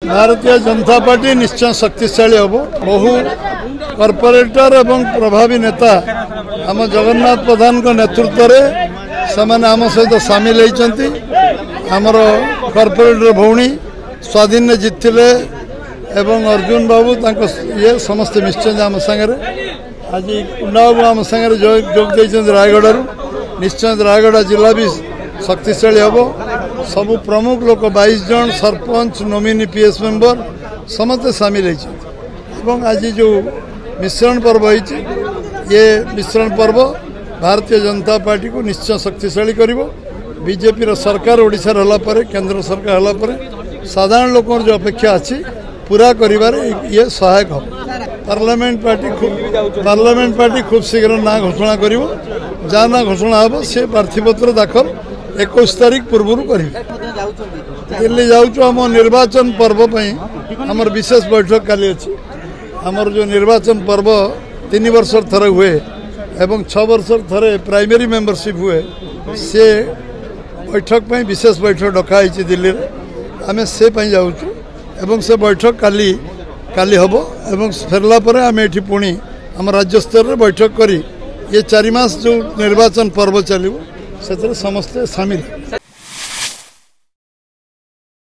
Bharatiya Janata party निश्चय शक्तिशाली हम बहु कॉर्पोरेटर एवं प्रभावी नेता आम जगन्नाथ प्रधान को नेतृत्व में आम सहित सामिल होती आमर कॉर्पोरेटर भौणी स्वाधीन ने जीतते एवं अर्जुन बाबू ये समस्ते निश्चय आम सागर आज कुंडा बाबू आम सागर जोग दे रायगढ़ निश्चय रायगढ़ जिला भी शक्तिशाली हम सबु प्रमुख लोक 22 जन सरपंच नोमिनी पीएस मेंबर समस्त सामिल होती आज जो मिश्रण पर्व होती ये मिश्रण पर्व भारतीय जनता पार्टी को निश्चय शक्तिशाली करिवो बीजेपी रो सरकार ओडिशा रहला परे केंद्र सरकार रहला परे साधारण लोक जो अपेक्षा अच्छी पूरा करिवारे ये सहायक हो पार्लियामेंट पार्टी खूब शीघ्र ना घोषणा करिवो जा ना घोषणा हम से प्रार्थीपत्र दाखल 21 तारीख पूर्व करेंगे दिल्ली जाऊँ आम निर्वाचन पर्व आमर विशेष बैठक काली अच्छी आमर जो निर्वाचन पर्व 3 वर्ष थरे हुए एवं 6 वर्ष थरे प्राइमरी मेंबरशिप हुए से बैठक विशेष बैठक डकाई दिल्ली में आम से जाऊँ से बैठक काली हम एवं फेरला आम ये पुणी आम राज्य स्तर में बैठक करी ये 4 मास जो निर्वाचन पर्व चलो से समस्ते सामिल।